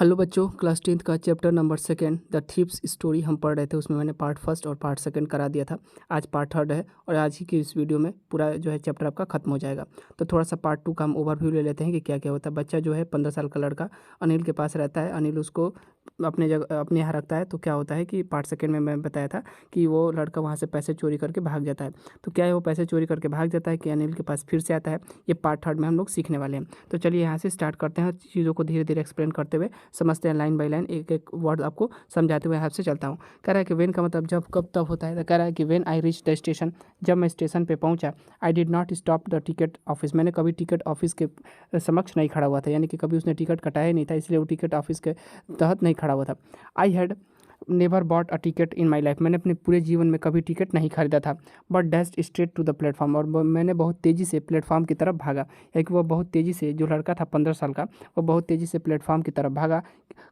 Hello बच्चों, class 10th का chapter number second the thieves story हम पढ़ रहे थे। उसमें मैंने पार्ट फर्स्ट और पार्ट सेकंड करा दिया था। आज पार्ट थर्ड है और आज ही की इस वीडियो में पूरा जो है चैप्टर आपका खत्म हो जाएगा। तो थोड़ा सा पार्ट टू का हम ओवरव्यू ले लेते हैं कि क्या क्या होता है। बच्चा जो है 15 साल का लड़का अनिल के पास रहता है। अनिल उसको अपने यहाँ रखता है। तो क्या होता है कि पार्ट सेकंड में मैं बताया था कि वो लड़का वहाँ से पैसे चोरी करके भाग जाता है। तो क्या है, वो पैसे चोरी करके भाग जाता है कि अनिल के पास फिर से आता है, ये पार्ट थर्ड में हम लोग सीखने वाले हैं। तो चलिए यहाँ से स्टार्ट करते हैं, चीज़ों को धीरे धीरे एक्सप्लेन करते हुए समझते हैं, लाइन बाय लाइन एक एक वर्ड आपको समझाते हुए आपसे चलता हूँ। कह रहा है कि वेन का मतलब जब कब तब होता है। तो कह रहा है कि when I reach the station, जब मैं स्टेशन पे पहुँचा, आई did not stop the ticket office, मैंने कभी टिकट ऑफिस के समक्ष नहीं खड़ा हुआ था, यानी कि कभी उसने टिकट कटाया ही नहीं था, इसलिए वो टिकट ऑफिस के तहत नहीं खड़ा हुआ था। I had never bought a ticket in my life, मैंने अपने पूरे जीवन में कभी टिकट नहीं खरीदा था। But dashed straight to the platform, और मैंने बहुत तेज़ी से प्लेटफॉर्म की तरफ भागा। यानी कि वो बहुत तेज़ी से, जो लड़का था 15 साल का, वो बहुत तेज़ी से प्लेटफॉर्म की तरफ भागा।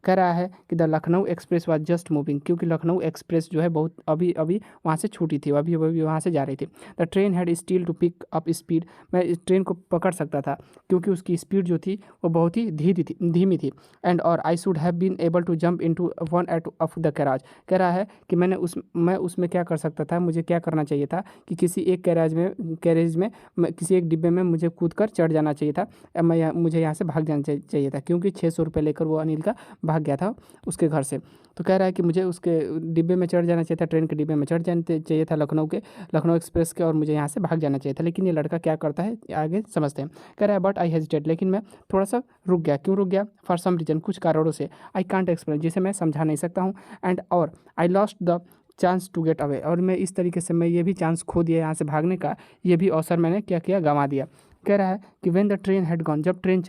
कह रहा है कि the Lucknow express was just moving, क्योंकि लखनऊ एक्सप्रेस जो है बहुत अभी अभी वहाँ से छूटी थी, अभी अभी वहाँ से जा रही थी। The train had still to pick up speed, मैं इस ट्रेन को पकड़ सकता था क्योंकि उसकी स्पीड जो थी वो बहुत ही धीमी थी। एंड और I should have been able to jump into one at of the carriage, कह रहा है कि मैं उसमें क्या कर सकता था, मुझे क्या करना चाहिए था कि किसी एक कैरेज में किसी एक डिब्बे में मुझे कूद कर चढ़ जाना चाहिए था। मुझे यहाँ से भाग जाना चाहिए था, क्योंकि 600 रुपये लेकर वो अनिल का भाग गया था उसके घर से। तो कह रहा है कि मुझे उसके डिब्बे में चढ़ जाना चाहिए था, ट्रेन के डिब्बे में चढ़ जाना चाहिए था, लखनऊ एक्सप्रेस के, और मुझे यहाँ से भाग जाना चाहिए था। लेकिन ये लड़का क्या करता है आगे समझते हैं। कह रहा है बट आई हेजिटेट, लेकिन मैं थोड़ा सा रुक गया। क्यों रुक गया? फॉर सम रीजन, कुछ कारणों से। आई कांट एक्सप्लेन, जिसे मैं समझा नहीं सकता हूँ। एंड और I lost the chance to get away, और मैं इस तरीके से मैं ये भी चांस खो दिया यहाँ से भागने का, ये भी अवसर मैंने क्या किया, गंवा दिया। कह रहा है कि when the train had gone, जब ट्रेन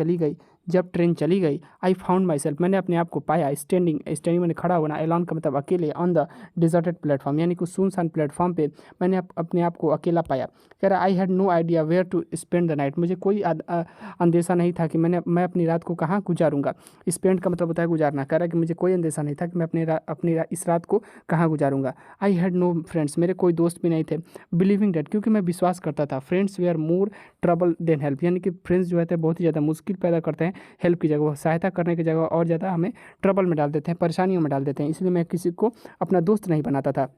चली गई, आई फाउंड माई सेल्फ, मैंने अपने आप को पाया, स्टैंडिंग मैंने खड़ा होना, एलॉन का मतलब अकेले, ऑन द डिजर्टेड प्लेटफॉर्म, यानी कि सुनसान प्लेटफॉर्म पे मैंने अपने आप को अकेला पाया। कह रहा I had no idea where to spend the night, मुझे कोई अंदेशा नहीं था कि मैं अपनी रात को कहाँ गुजारूंगा। स्पेंड का मतलब होता है गुजारना। कह रहा है कि मुझे कोई अंदेशा नहीं था कि मैं इस रात को कहाँ गुजारूंगा। आई हैड नो फ्रेंड्स, मेरे कोई दोस्त भी नहीं थे। बिलीविंग डेट, क्योंकि मैं विश्वास करता था, friends were more trouble than help, यानी कि फ्रेंड्स जो है बहुत ही ज़्यादा मुश्किल पैदा करते हैं, हेल्प की जगह, वो सहायता करने की जगह और ज़्यादा हमें ट्रबल में डाल देते हैं, परेशानियों में डाल देते हैं, इसलिए मैं किसी को अपना दोस्त नहीं बनाता था।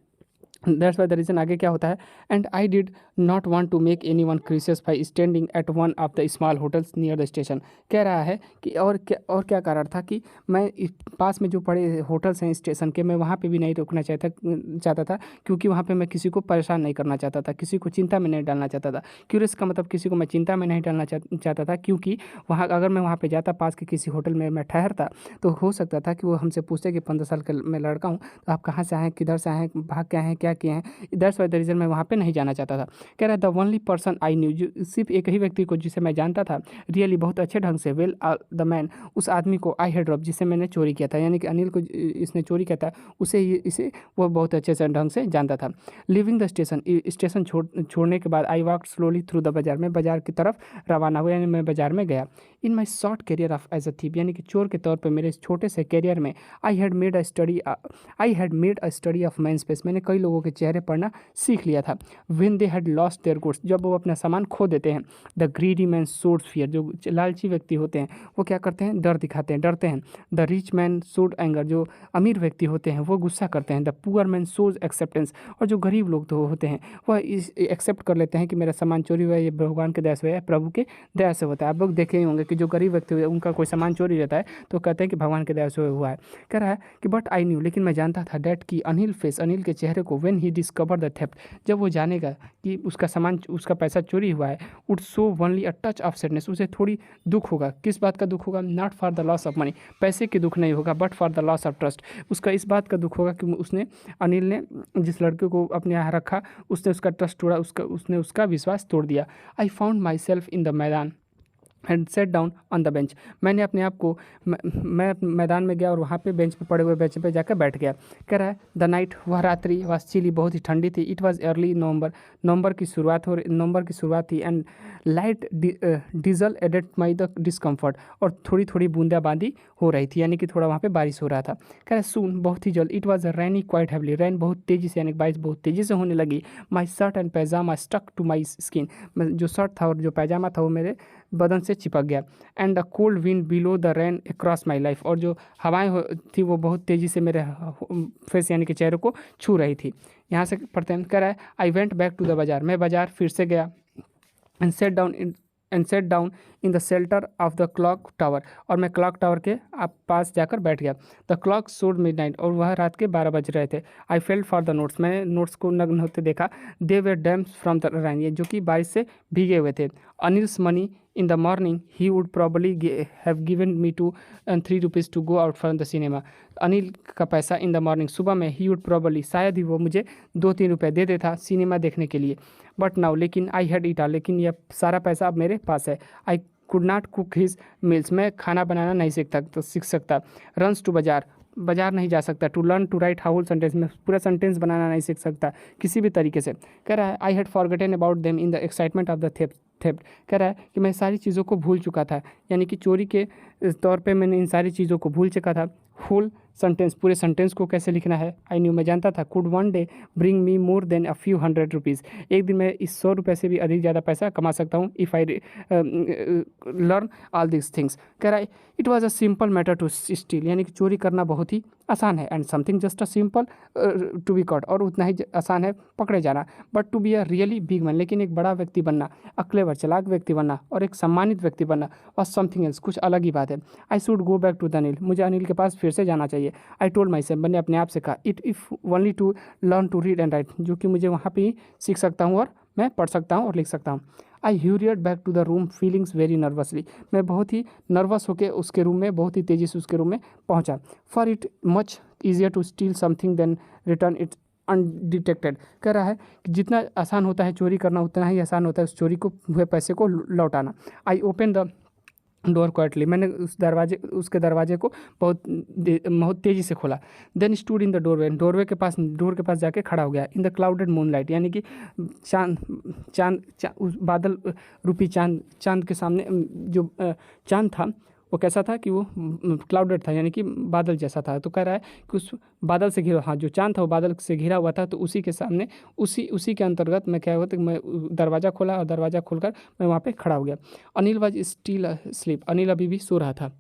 दैट्स वाई द रीज़न, आगे क्या होता है। And I did not want to make anyone curious by standing at one of the small hotels near the station, कह रहा है कि और क्या कारण था कि मैं पास में जो बड़े होटल्स हैं स्टेशन के, मैं वहाँ पे भी नहीं रुकना चाहता था, क्योंकि वहाँ पे मैं किसी को परेशान नहीं करना चाहता था, किसी को चिंता में नहीं डालना चाहता था। क्यूरियस का मतलब किसी को मैं चिंता में नहीं डालना चाहता था, क्योंकि वहाँ अगर मैं वहाँ पे जाता, पास के किसी होटल में मैं ठहरता, तो हो सकता था कि वो हमसे पूछते कि 15 साल का मैं लड़का हूँ, तो आप कहाँ से आए हैं, किधर से आए हैं, भाग के आए हैं, क्या किए हैं। दैट्स वाई द रीज़न, मैं वहाँ पे नहीं जाना चाहता था। कह रहा है the only person I knew, जो सिर्फ एक ही व्यक्ति को जिसे मैं जानता था, रियली बहुत अच्छे ढंग से, वेल द मैन, उस आदमी को, आई हैड रॉब, जिसे मैंने चोरी किया था, यानी कि अनिल को इसने चोरी किया था, इसे वो बहुत अच्छे से ढंग से जानता था। लिविंग द स्टेशन छोड़ने के बाद, I walk slowly through the bazaar, मैं बाजार की तरफ रवाना हुआ, यानी मैं बाजार में गया। In my short career of as a thief, यानी कि चोर के तौर पर मेरे इस छोटे से करियर में, I had made a study of man space, मैंने कई लोगों के चेहरे पढ़ना सीख लिया था। When they had lost their goods, जब वो अपना सामान खो देते हैं। The greedy man showed fear, जो लालची व्यक्ति होते हैं वो क्या करते हैं, डर दिखाते हैं, डरते हैं। The rich man showed anger, जो अमीर व्यक्ति होते हैं वो गुस्सा करते हैं। The poor man shows acceptance, और जो गरीब लोग तो होते हैं वह इस एक्सेप्ट कर लेते हैं कि मेरा सामान चोरी हुआ है, ये भगवान के दया से हुआ है, प्रभु के दया से होता है। आप लोग देखे ही होंगे कि जो गरीब व्यक्ति हुए उनका कोई सामान चोरी रहता है तो कहते हैं कि भगवान के दया से हुआ है। कह रहा है कि बट आई न्यू, लेकिन मैं जानता था, डैट कि अनिल के चेहरे को, when he discover the theft, जब वो जानेगा कि उसका पैसा चोरी हुआ है, would show only a touch of sadness, उसे थोड़ी दुख होगा। किस बात का दुख होगा? Not for the loss of money, पैसे की दुख नहीं होगा, but for the loss of trust, उसका इस बात का दुख होगा कि अनिल ने जिस लड़के को अपने यहाँ रखा, उसने उसका ट्रस्ट तोड़ा, उसने उसका विश्वास तोड़ दिया। I found myself in the maidan and sat down on the bench, मैंने अपने आप को, मैं मैदान में गया और वहाँ पे बेंच पे पड़े हुए बेंच पे जाकर बैठ गया। कह रहा है द नाइट, वह रात्रि वह चिली, बहुत ही ठंडी थी। इट वाज अर्ली नवंबर की शुरुआत थी। And light drizzle added my the discomfort, और थोड़ी थोड़ी बूंदाबांदी हो रही थी, यानी कि थोड़ा वहाँ पे बारिश हो रहा था। कह रहा है सून, बहुत ही जल्द, it was raining quite heavily, rain बहुत तेज़ी से, यानी बारिश बहुत तेज़ी से होने लगी। My shirt and pyjama stuck to my skin, जो शर्ट था और जो पैजामा था वो बदन से चिपक गया। And the cold wind below the rain across my life, और जो हवाएं थी वो बहुत तेज़ी से मेरे फेस यानी कि चेहरे को छू रही थी। यहाँ से पढ़ते हैं, कह रहा है I went back to the bazaar, मैं बाजार फिर से गया। And sat down in the shelter of the clock tower, और मैं क्लॉक टावर के पास जाकर बैठ गया। द क्लॉक शोड मिडनाइट, और वह रात के 12 बज रहे थे। I felt for the notes, मैंने नोट्स को नग्न होते देखा। They were damp from the rain, ये जो कि बारिश से भीगे हुए थे। Anil's money in the morning he would probably have given me two 3 rupees to go out from the cinema. Anil का पैसा इन द मॉर्निंग, सुबह में, ही वुड प्रॉबली, शायद ही वो मुझे 2-3 रुपये दे देता सिनेमा देखने के लिए। बट नाउ, लेकिन आई हैड इट ऑल, लेकिन यह सारा पैसा अब मेरे पास है। I could not cook his meals, मैं खाना बनाना नहीं सीख सकता। रन्स टू बाजार, बाजार नहीं जा सकता। To learn to write whole sentence, में पूरा सेंटेंस बनाना नहीं सीख सकता किसी भी तरीके से। कह रहा है I had forgotten about them in the excitement of the theft. कह रहा है कि मैं सारी चीज़ों को भूल चुका था, यानी कि चोरी के तौर पे मैंने इन सारी चीज़ों को भूल चुका था। फुल सेंटेंस, पूरे सेंटेंस को कैसे लिखना है। आई न्यू, मैं जानता था। Could one day bring me more than a few 100 rupees, एक दिन मैं इस 100 रुपये से भी अधिक ज़्यादा पैसा कमा सकता हूँ if I learn all this things. कह रहा है it was a simple matter to steal, यानी कि चोरी करना बहुत ही आसान है। And something just a simple to be caught, और उतना ही आसान है पकड़े जाना। But to be a really big man, लेकिन एक बड़ा व्यक्ति बनना, अक्लेवर चालाक व्यक्ति बनना और एक सम्मानित व्यक्ति बनना, और समथिंग एल्स, कुछ अलग ही बात है। I should go back to the Anil, मुझे अनिल के पास फिर से जाना चाहिए। आई टोल्ड माई सेल्फ, मैंने अपने आप से कहा। It if only to learn to read and write, जो कि मुझे वहाँ पे ही सीख सकता हूँ और मैं पढ़ सकता हूँ और लिख सकता हूँ। I hurried back to the room feelings very nervously, मैं बहुत ही नर्वस होकर उसके रूम में, बहुत ही तेज़ी से उसके रूम में पहुँचा। For it much easier to steal something than return it undetected. कह रहा है कि जितना आसान होता है चोरी करना, उतना ही आसान होता है उस चोरी को हुए पैसे को लौटाना। I open the door quietly, मैंने उसके दरवाजे को बहुत तेज़ी से खोला। Then stood in the door के पास जाके खड़ा हो गया। इन द क्लाउडेड मूनलाइट, यानी कि उस बादल रूपी चांद के सामने जो चांद था वो कैसा था कि वो क्लाउडेड था, यानी कि बादल जैसा था। तो कह रहा है कि उस बादल से घिरा, हाँ, जो चांद था वो बादल से घिरा हुआ था। तो उसी के सामने, उसी के अंतर्गत मैं क्या हुआ था कि मैं दरवाज़ा खोला, और दरवाज़ा खोलकर मैं वहाँ पे खड़ा हो गया। Anil was still sleep, Anil अभी भी सो रहा था।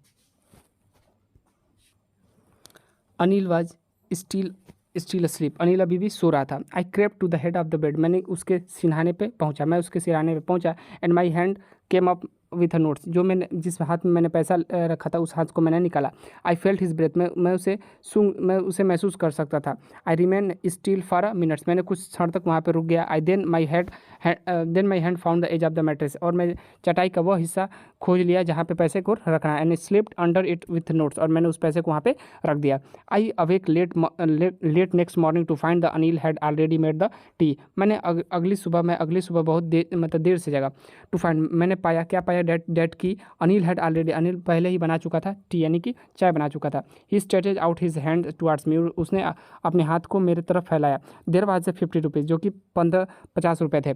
Anil was still sleep, Anil अभी भी सो रहा था। I crept to the head of the bed, मैंने उसके सिरहाने पे पहुंचा। And my hand came up with a notes, जो मैंने जिस हाथ में मैंने पैसा रखा था उस हाथ को मैंने निकाला। आई फेल्ट हिज ब्रेथ, मैं उसे महसूस कर सकता था। I remain still for a minutes, मैंने कुछ क्षण तक वहाँ पे रुक गया। I then my hand found the edge of the mattress, और मैं चटाई का वह हिस्सा खोज लिया जहाँ पे पैसे को रखना है। And slipped under it with notes, और मैंने उस पैसे को वहाँ पे रख दिया। I awake late next morning to find the Anil had already made the tea, मैंने अगली सुबह बहुत देर से जगा। टू फाइंड, मैंने क्या पाया, डेट की अनिल अनिल पहले ही बना चुका था टी, यानी कि चाय बना चुका था। He stretches out his hand towards me, उसने अपने हाथ को मेरे तरफ फैलाया। देयर वाज ए 50 रुपीज़, जो कि 50 रुपये थे,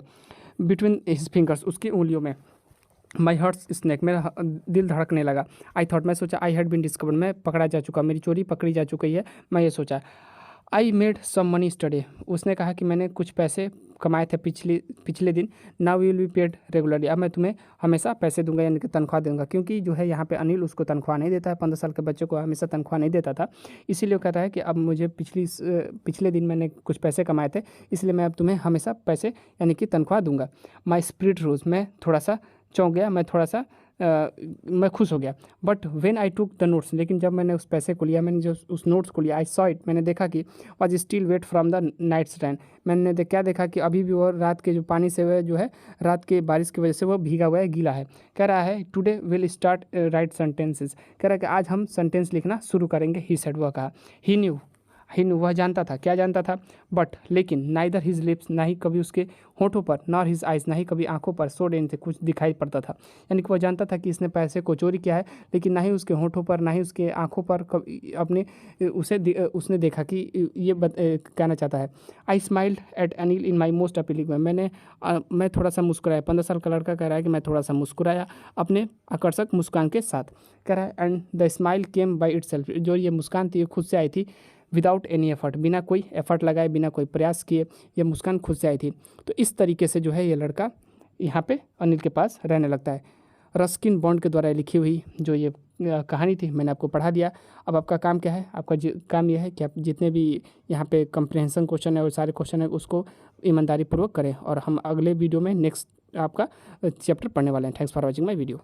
बिटवीन हिज फिंगर्स, उसकी उंगलियों में। माई हार्ट स्नैक, मेरा दिल धड़कने लगा। आई थॉट, मैं सोचा, आई हैड बिन डिस्कवर्ड, मैं पकड़ा जा चुका, मेरी चोरी पकड़ी जा चुकी है, मैं ये सोचा। I made some money study, उसने कहा कि मैंने कुछ पैसे कमाए थे पिछले दिन। Now will be paid regularly, अब मैं तुम्हें हमेशा पैसे दूंगा, यानी कि तनख्वाह दूंगा। क्योंकि जो है यहाँ पे अनिल उसको तनख्वाह नहीं देता है, 15 साल के बच्चे को हमेशा तनख्वाह नहीं देता था। इसीलिए कहता है कि अब मुझे पिछले दिन मैंने कुछ पैसे कमाए थे, इसलिए मैं अब तुम्हें हमेशा पैसे यानी कि तनख्वाह दूंगा। माई स्पिरिट रोज, मैं थोड़ा सा चौंक गया, मैं खुश हो गया। But when I took the notes, लेकिन जब मैंने उस पैसे को लिया, मैंने जो उस नोट्स को लिया, आई सॉ इट, मैंने देखा कि was still wet from the night's rain, मैंने क्या देखा कि अभी भी वो रात के जो पानी से वह जो है, रात के बारिश की वजह से वो भीगा हुआ है, गीला है। कह रहा है today will start right sentences, कह रहा है कि आज हम सेंटेंस लिखना शुरू करेंगे। ही सेड, वह कहा। ही न्यू, वह जानता था, क्या जानता था, बट लेकिन नाइदर हिज लिप्स, ना ही कभी उसके होठों पर, नॉर हिज आइज, ना ही कभी आंखों पर, सो डेन से कुछ दिखाई पड़ता था। यानी कि वह जानता था कि इसने पैसे को चोरी किया है, लेकिन ना ही उसके होठों पर, ना ही उसके आंखों पर उसने देखा कि ये कहना चाहता है। I smiled at Anil in my most appealing way, मैं थोड़ा सा मुस्कुराया। 15 साल का लड़का कह रहा है कि मैं थोड़ा सा मुस्कुराया अपने आकर्षक मुस्कान के साथ। कह रहा है and the smile came by it self, जो ये मुस्कान थी खुद से आई थी। विदाउट एनी एफर्ट, बिना कोई एफर्ट लगाए, बिना कोई प्रयास किए, ये मुस्कान खुद से आई थी। तो इस तरीके से जो है ये लड़का यहाँ पे अनिल के पास रहने लगता है। रस्किन बॉन्ड के द्वारा लिखी हुई जो ये कहानी थी मैंने आपको पढ़ा दिया। अब आपका काम क्या है, आपका काम यह है कि आप जितने भी यहाँ पे कंप्रहेंशन क्वेश्चन है और सारे क्वेश्चन है उसको ईमानदारी पूर्वक करें, और हम अगले वीडियो में नेक्स्ट आपका चैप्टर पढ़ने वाले हैं। Thanks for watching my video.